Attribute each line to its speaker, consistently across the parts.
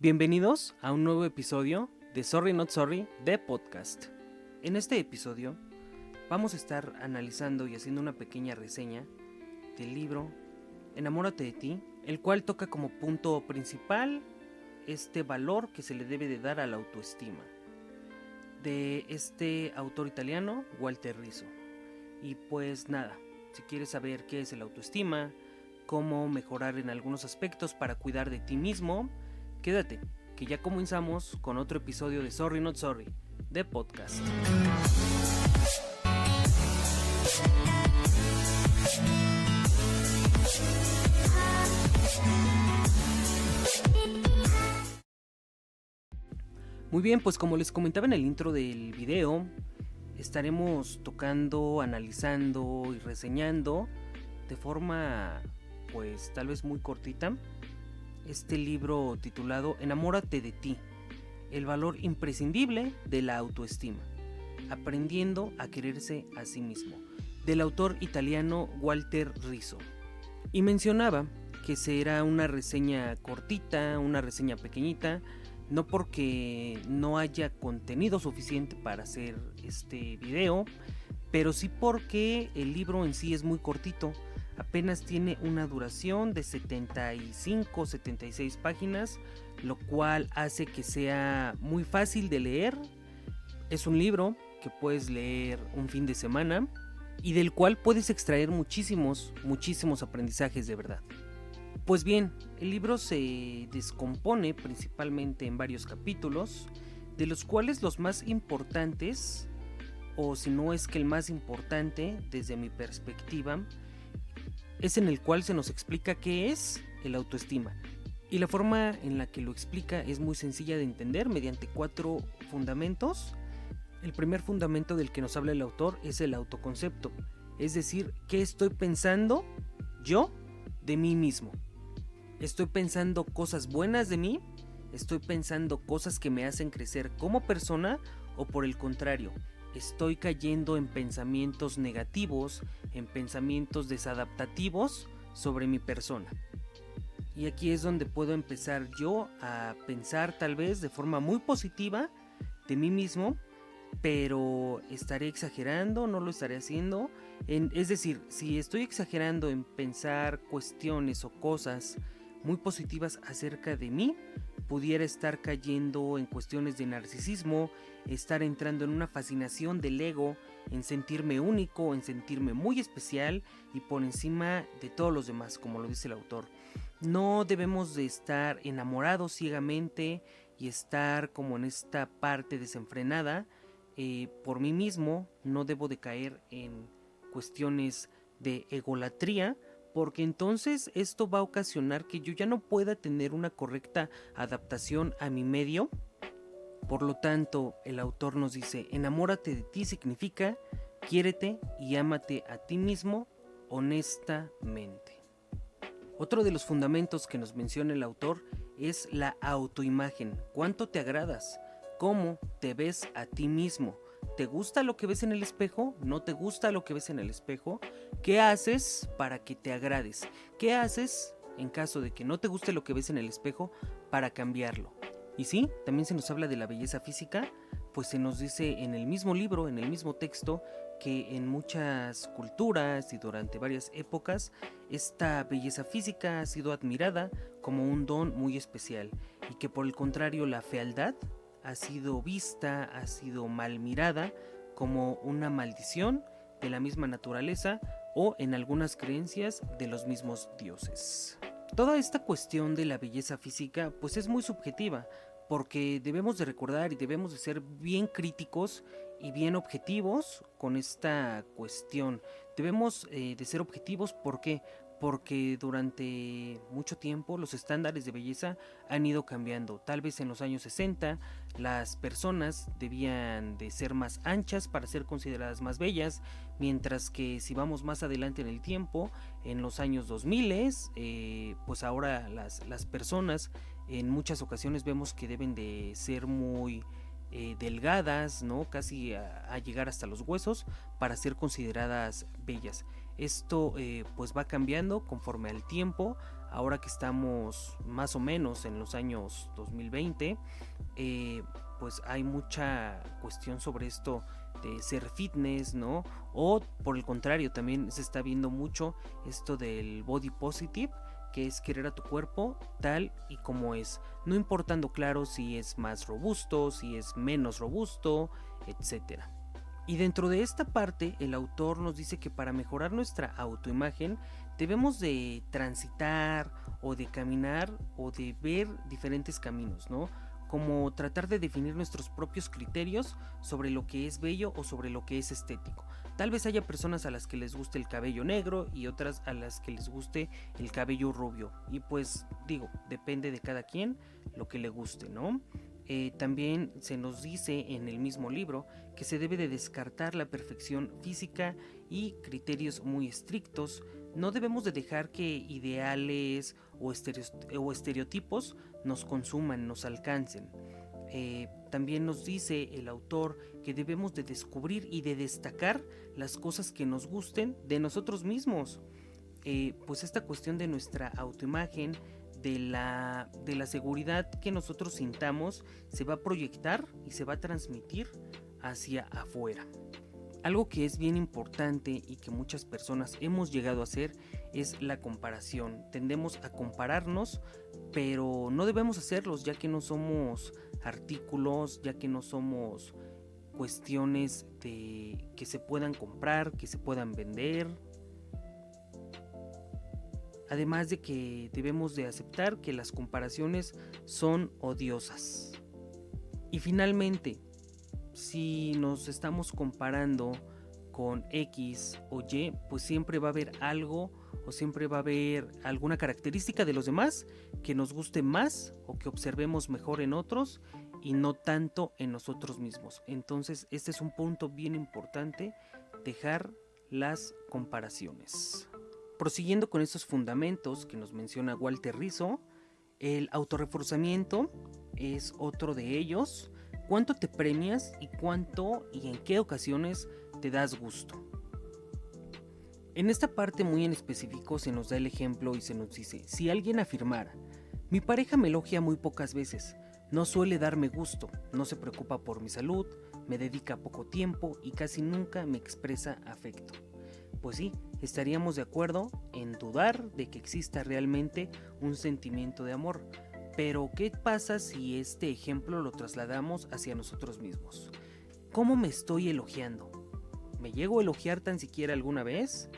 Speaker 1: Bienvenidos a un nuevo episodio de Sorry Not Sorry de Podcast. En este episodio vamos a estar analizando y haciendo una pequeña reseña del libro Enamórate de ti, el cual toca como punto principal este valor que se le debe de dar a la autoestima, de este autor italiano, Walter Rizzo. Y pues nada, si quieres saber qué es el autoestima, cómo mejorar en algunos aspectos para cuidar de ti mismo, quédate, que ya comenzamos con otro episodio de Sorry Not Sorry, de Podcast. Muy bien, pues como les comentaba en el intro del video, estaremos tocando, analizando y reseñando de forma, pues tal vez muy cortita, este libro titulado Enamórate de ti, el valor imprescindible de la autoestima, aprendiendo a quererse a sí mismo, del autor italiano Walter Rizzo. Y mencionaba que será una reseña cortita, una reseña pequeñita, no porque no haya contenido suficiente para hacer este video, pero sí porque el libro en sí es muy cortito. Apenas tiene una duración de 75-76 páginas, lo cual hace que sea muy fácil de leer. Es un libro que puedes leer un fin de semana y del cual puedes extraer muchísimos aprendizajes de verdad. Pues bien, el libro se descompone principalmente en varios capítulos, de los cuales los más importantes, o si no es que el más importante desde mi perspectiva, es en el cual se nos explica qué es el autoestima. Y la forma en la que lo explica es muy sencilla de entender mediante 4 fundamentos. El primer fundamento del que nos habla el autor es el autoconcepto, es decir, ¿qué estoy pensando yo de mí mismo? ¿Estoy pensando cosas buenas de mí? ¿Estoy pensando cosas que me hacen crecer como persona? ¿O por el contrario, estoy cayendo en pensamientos negativos, en pensamientos desadaptativos sobre mi persona? Y aquí es donde puedo empezar yo a pensar tal vez de forma muy positiva de mí mismo, pero ¿estaré exagerando? ¿No lo estaré haciendo? Es decir, si estoy exagerando en pensar cuestiones o cosas muy positivas acerca de mí, pudiera estar cayendo en cuestiones de narcisismo, estar entrando en una fascinación del ego, en sentirme único, en sentirme muy especial y por encima de todos los demás, como lo dice el autor. No debemos de estar enamorados ciegamente y estar como en esta parte desenfrenada por mí mismo. No debo de caer en cuestiones de egolatría, porque entonces esto va a ocasionar que yo ya no pueda tener una correcta adaptación a mi medio. Por lo tanto, el autor nos dice, enamórate de ti significa quiérete y ámate a ti mismo honestamente. Otro de los fundamentos que nos menciona el autor es la autoimagen. ¿Cuánto te agradas? ¿Cómo te ves a ti mismo? ¿Te gusta lo que ves en el espejo? ¿No te gusta lo que ves en el espejo? ¿Qué haces para que te agrades? ¿Qué haces en caso de que no te guste lo que ves en el espejo para cambiarlo? Y sí, también se nos habla de la belleza física, pues se nos dice en el mismo libro, en el mismo texto, que en muchas culturas y durante varias épocas esta belleza física ha sido admirada como un don muy especial y que por el contrario la fealdad ha sido vista, ha sido mal mirada como una maldición de la misma naturaleza o en algunas creencias de los mismos dioses. Toda esta cuestión de la belleza física pues es muy subjetiva, porque debemos de recordar y debemos de ser bien críticos y bien objetivos con esta cuestión. Debemos de ser objetivos, ¿por qué? Porque durante mucho tiempo los estándares de belleza han ido cambiando. Tal vez en los años 60 las personas debían de ser más anchas para ser consideradas más bellas, mientras que si vamos más adelante en el tiempo, en los años 2000, pues ahora las personas en muchas ocasiones vemos que deben de ser muy delgadas, ¿no? Casi a llegar hasta los huesos para ser consideradas bellas. Esto pues va cambiando conforme al tiempo, ahora que estamos más o menos en los años 2020, pues hay mucha cuestión sobre esto de ser fitness, ¿no? O por el contrario, también se está viendo mucho esto del body positive, que es querer a tu cuerpo tal y como es, no importando, claro, si es más robusto, si es menos robusto, etcétera. Y dentro de esta parte, el autor nos dice que para mejorar nuestra autoimagen debemos de transitar o de caminar o de ver diferentes caminos, ¿no? Como tratar de definir nuestros propios criterios sobre lo que es bello o sobre lo que es estético. Tal vez haya personas a las que les guste el cabello negro y otras a las que les guste el cabello rubio. Y pues digo, depende de cada quien lo que le guste, ¿no? También se nos dice en el mismo libro que se debe de descartar la perfección física y criterios muy estrictos. No debemos de dejar que ideales o estereotipos nos consuman, nos alcancen. También nos dice el autor que debemos de descubrir y de destacar las cosas que nos gusten de nosotros mismos. Pues esta cuestión de nuestra autoimagen, de la seguridad que nosotros sintamos, se va a proyectar y se va a transmitir hacia afuera. Algo que es bien importante y que muchas personas hemos llegado a hacer es la comparación. Tendemos a compararnos, pero no debemos hacerlos, ya que no somos artículos, ya que no somos cuestiones de que se puedan comprar, que se puedan vender. Además de que debemos de aceptar que las comparaciones son odiosas. Y finalmente, si nos estamos comparando con X o Y, pues siempre va a haber algo o siempre va a haber alguna característica de los demás que nos guste más o que observemos mejor en otros y no tanto en nosotros mismos. Entonces, este es un punto bien importante, dejar las comparaciones. Prosiguiendo con estos fundamentos que nos menciona Walter Rizzo, el autorreforzamiento es otro de ellos. ¿Cuánto te premias y cuánto y en qué ocasiones te das gusto? En esta parte muy en específico se nos da el ejemplo y se nos dice, si alguien afirmara, mi pareja me elogia muy pocas veces, no suele darme gusto, no se preocupa por mi salud, me dedica poco tiempo y casi nunca me expresa afecto. Pues sí, estaríamos de acuerdo en dudar de que exista realmente un sentimiento de amor. Pero, ¿qué pasa si este ejemplo lo trasladamos hacia nosotros mismos? ¿Cómo me estoy elogiando? ¿Me llego a elogiar tan siquiera alguna vez?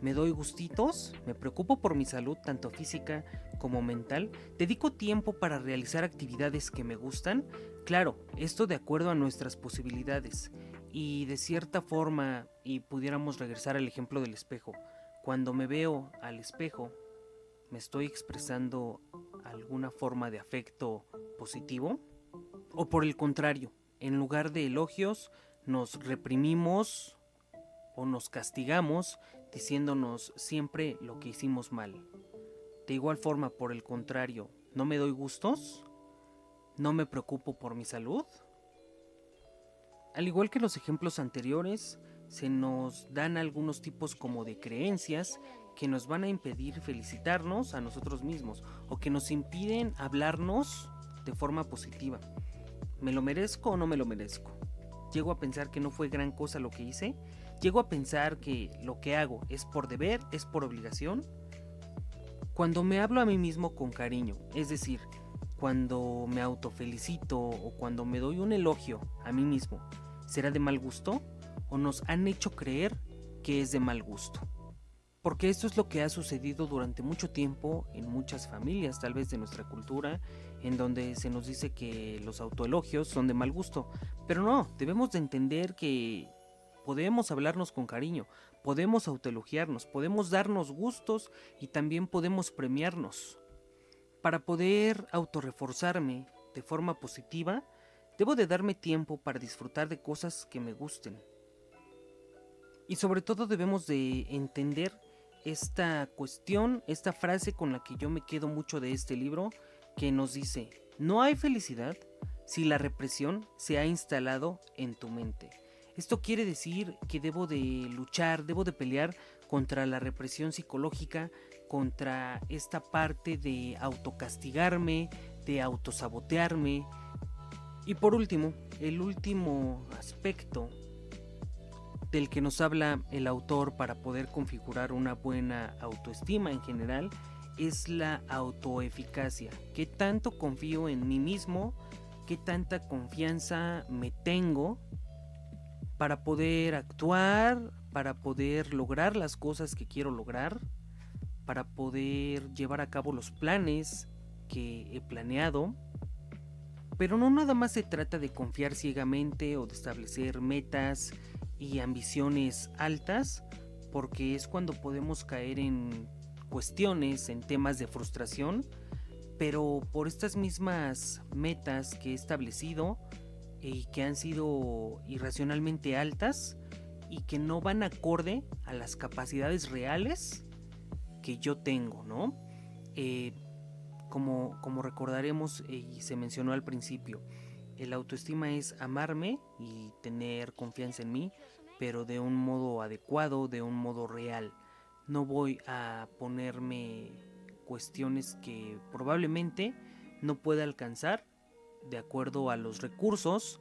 Speaker 1: ¿Me doy gustitos? ¿Me preocupo por mi salud tanto física como mental? ¿Dedico tiempo para realizar actividades que me gustan? Claro, esto de acuerdo a nuestras posibilidades. Y de cierta forma, y pudiéramos regresar al ejemplo del espejo, cuando me veo al espejo, ¿me estoy expresando alguna forma de afecto positivo? ¿O por el contrario, en lugar de elogios, nos reprimimos o nos castigamos diciéndonos siempre lo que hicimos mal? De igual forma, por el contrario, ¿no me doy gustos? ¿No me preocupo por mi salud? Al igual que los ejemplos anteriores, se nos dan algunos tipos como de creencias que nos van a impedir felicitarnos a nosotros mismos o que nos impiden hablarnos de forma positiva. ¿Me lo merezco o no me lo merezco? ¿Llego a pensar que no fue gran cosa lo que hice? ¿Llego a pensar que lo que hago es por deber, es por obligación? Cuando me hablo a mí mismo con cariño, es decir, cuando me autofelicito o cuando me doy un elogio a mí mismo, ¿será de mal gusto? ¿O nos han hecho creer que es de mal gusto? Porque esto es lo que ha sucedido durante mucho tiempo en muchas familias, tal vez de nuestra cultura, en donde se nos dice que los autoelogios son de mal gusto. Pero no, debemos de entender que podemos hablarnos con cariño, podemos autoelogiarnos, podemos darnos gustos y también podemos premiarnos. Para poder autorreforzarme de forma positiva, debo de darme tiempo para disfrutar de cosas que me gusten. Y sobre todo debemos de entender esta cuestión, esta frase con la que yo me quedo mucho de este libro, que nos dice, no hay felicidad si la represión se ha instalado en tu mente. Esto quiere decir que debo de luchar, debo de pelear contra la represión psicológica contra esta parte de autocastigarme, de autosabotearme. Y por último, el último aspecto del que nos habla el autor para poder configurar una buena autoestima en general es la autoeficacia. ¿Qué tanto confío en mí mismo? ¿Qué tanta confianza me tengo para poder actuar, para poder lograr las cosas que quiero lograr, para poder llevar a cabo los planes que he planeado? Pero no nada más se trata de confiar ciegamente o de establecer metas y ambiciones altas, porque es cuando podemos caer en cuestiones, en temas de frustración, pero por estas mismas metas que he establecido y que han sido irracionalmente altas y que no van acorde a las capacidades reales que yo tengo, ¿no? Como recordaremos y se mencionó al principio, el autoestima es amarme y tener confianza en mí, pero de un modo adecuado, de un modo real. No voy a ponerme cuestiones que probablemente no pueda alcanzar de acuerdo a los recursos,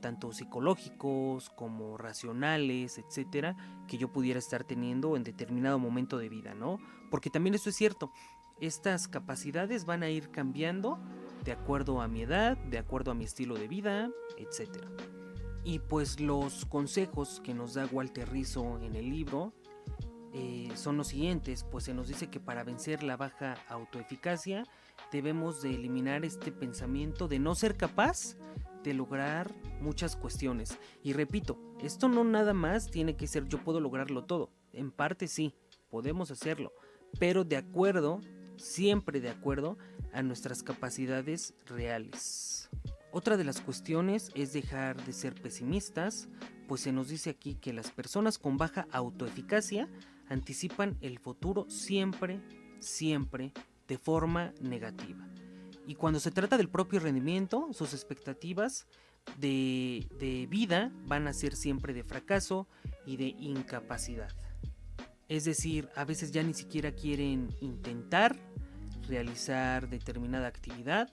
Speaker 1: tanto psicológicos como racionales, etcétera, que yo pudiera estar teniendo en determinado momento de vida, ¿no? Porque también esto es cierto, estas capacidades van a ir cambiando de acuerdo a mi edad, de acuerdo a mi estilo de vida, etcétera. Y pues los consejos que nos da Walter Rizzo en el libro son los siguientes, pues se nos dice que para vencer la baja autoeficacia debemos de eliminar este pensamiento de no ser capaz de lograr muchas cuestiones. Y repito, esto no nada más tiene que ser yo puedo lograrlo todo. En parte sí, podemos hacerlo, pero de acuerdo, siempre de acuerdo a nuestras capacidades reales. Otra de las cuestiones es dejar de ser pesimistas, pues se nos dice aquí que las personas con baja autoeficacia anticipan el futuro siempre, siempre de forma negativa. Y cuando se trata del propio rendimiento, sus expectativas de vida van a ser siempre de fracaso y de incapacidad. Es decir, a veces ya ni siquiera quieren intentar realizar determinada actividad,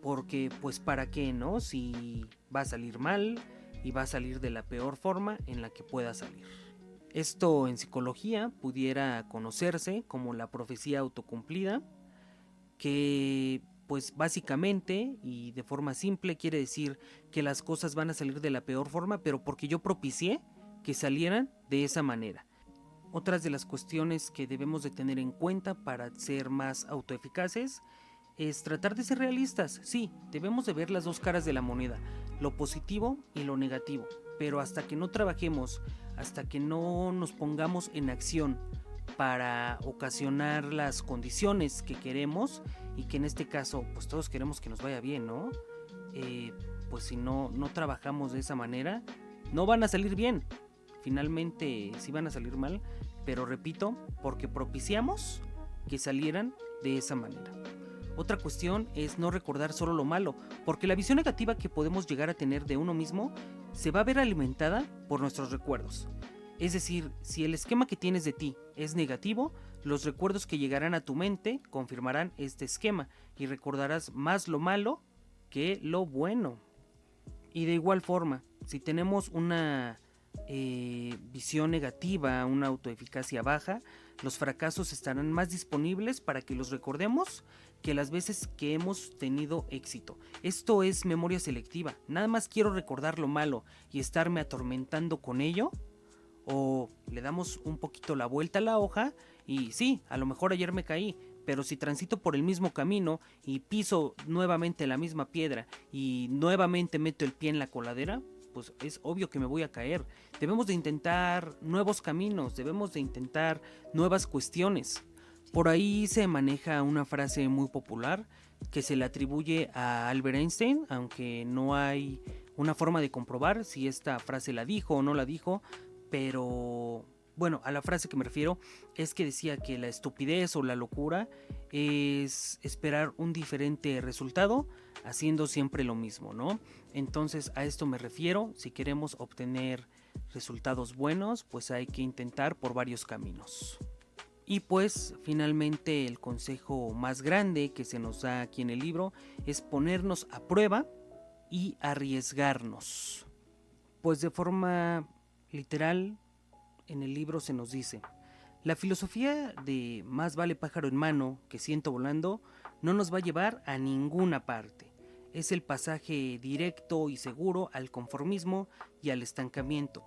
Speaker 1: porque pues para qué, ¿no? Si va a salir mal y va a salir de la peor forma en la que pueda salir. Esto en psicología pudiera conocerse como la profecía autocumplida, que pues básicamente y de forma simple quiere decir que las cosas van a salir de la peor forma, pero porque yo propicié que salieran de esa manera. Otras de las cuestiones que debemos de tener en cuenta para ser más autoeficaces es tratar de ser realistas. Sí, debemos de ver las dos caras de la moneda, lo positivo y lo negativo, pero hasta que no trabajemos, hasta que no nos pongamos en acción para ocasionar las condiciones que queremos, y que en este caso pues todos queremos que nos vaya bien, ¿no? Pues si no trabajamos de esa manera, no van a salir bien. Finalmente sí van a salir mal, pero repito, porque propiciamos que salieran de esa manera. Otra cuestión es no recordar solo lo malo, porque la visión negativa que podemos llegar a tener de uno mismo se va a ver alimentada por nuestros recuerdos. Es decir, si el esquema que tienes de ti es negativo, los recuerdos que llegarán a tu mente confirmarán este esquema y recordarás más lo malo que lo bueno. Y de igual forma, si tenemos una visión negativa, una autoeficacia baja, los fracasos estarán más disponibles para que los recordemos que las veces que hemos tenido éxito. Esto es memoria selectiva. Nada más quiero recordar lo malo y estarme atormentando con ello. O le damos un poquito la vuelta a la hoja y sí, a lo mejor ayer me caí, pero si transito por el mismo camino y piso nuevamente la misma piedra y nuevamente meto el pie en la coladera, pues es obvio que me voy a caer. Debemos de intentar nuevos caminos, debemos de intentar nuevas cuestiones. Por ahí se maneja una frase muy popular que se le atribuye a Albert Einstein, aunque no hay una forma de comprobar si esta frase la dijo o no la dijo, pero bueno, a la frase que me refiero es que decía que la estupidez o la locura es esperar un diferente resultado haciendo siempre lo mismo, ¿no? Entonces a esto me refiero. Si queremos obtener resultados buenos, pues hay que intentar por varios caminos. Y pues finalmente el consejo más grande que se nos da aquí en el libro es ponernos a prueba y arriesgarnos. Pues de forma literal, en el libro se nos dice: la filosofía de más vale pájaro en mano que ciento volando no nos va a llevar a ninguna parte. Es el pasaje directo y seguro al conformismo y al estancamiento.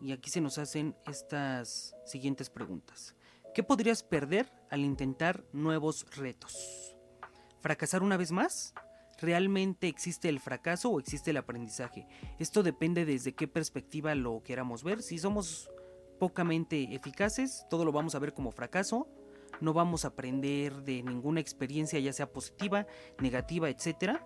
Speaker 1: Y aquí se nos hacen estas siguientes preguntas. ¿Qué podrías perder al intentar nuevos retos? ¿Fracasar una vez más? ¿Realmente existe el fracaso o existe el aprendizaje? Esto depende desde qué perspectiva lo queramos ver. Si somos pocamente eficaces, todo lo vamos a ver como fracaso. No vamos a aprender de ninguna experiencia, ya sea positiva, negativa, etc.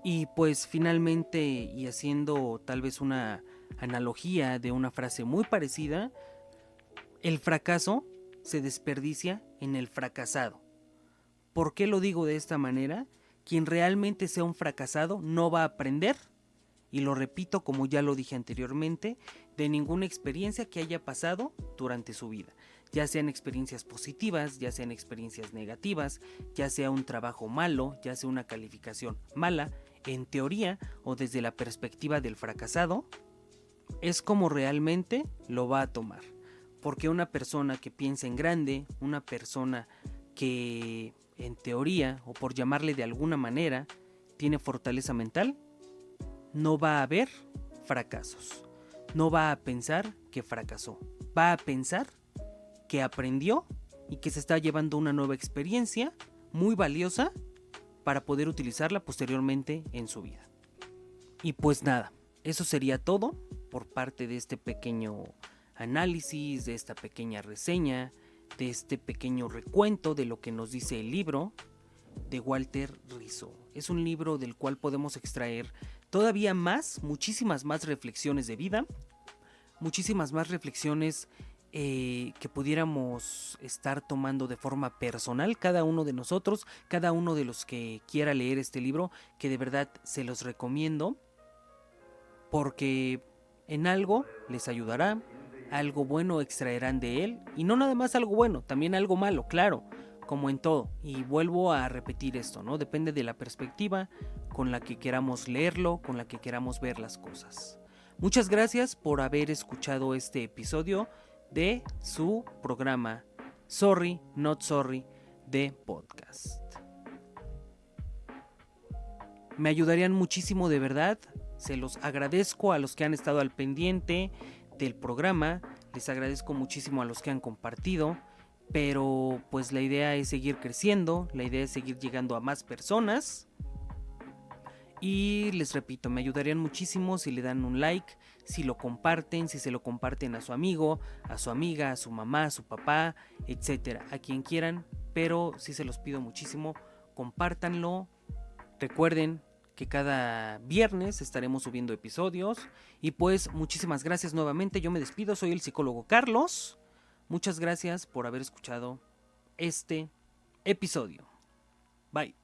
Speaker 1: Y pues finalmente, y haciendo tal vez una analogía de una frase muy parecida, el fracaso se desperdicia en el fracasado. ¿Por qué lo digo de esta manera? Quien realmente sea un fracasado no va a aprender, y lo repito como ya lo dije anteriormente, de ninguna experiencia que haya pasado durante su vida. Ya sean experiencias positivas, ya sean experiencias negativas, ya sea un trabajo malo, ya sea una calificación mala, en teoría o desde la perspectiva del fracasado, es como realmente lo va a tomar. Porque una persona que piensa en grande, una persona que en teoría, o por llamarle de alguna manera, tiene fortaleza mental, no va a ver fracasos. No va a pensar que fracasó. Va a pensar que aprendió y que se está llevando una nueva experiencia muy valiosa para poder utilizarla posteriormente en su vida. Y pues nada, eso sería todo por parte de este pequeño análisis, de esta pequeña reseña, de este pequeño recuento de lo que nos dice el libro de Walter Rizzo. Es un libro del cual podemos extraer todavía más, muchísimas más reflexiones de vida, muchísimas más reflexiones que pudiéramos estar tomando de forma personal cada uno de nosotros, cada uno de los que quiera leer este libro, que de verdad se los recomiendo, porque en algo les ayudará, algo bueno extraerán de él, y no nada más algo bueno, también algo malo, claro, como en todo. Y vuelvo a repetir esto, ¿no? Depende de la perspectiva con la que queramos leerlo, con la que queramos ver las cosas. Muchas gracias por haber escuchado este episodio de su programa Sorry Not Sorry de podcast. Me ayudarían muchísimo, de verdad. Se los agradezco a los que han estado al pendiente del programa. Les agradezco muchísimo a los que han compartido. Pero pues la idea es seguir creciendo. La idea es seguir llegando a más personas. Y les repito, me ayudarían muchísimo si le dan un like, si lo comparten, si se lo comparten a su amigo, a su amiga, a su mamá, a su papá, etcétera, a quien quieran. Pero sí se los pido muchísimo, compártanlo. Recuerden que cada viernes estaremos subiendo episodios. Y pues muchísimas gracias nuevamente. Yo me despido, soy el psicólogo Carlos. Muchas gracias por haber escuchado este episodio. Bye.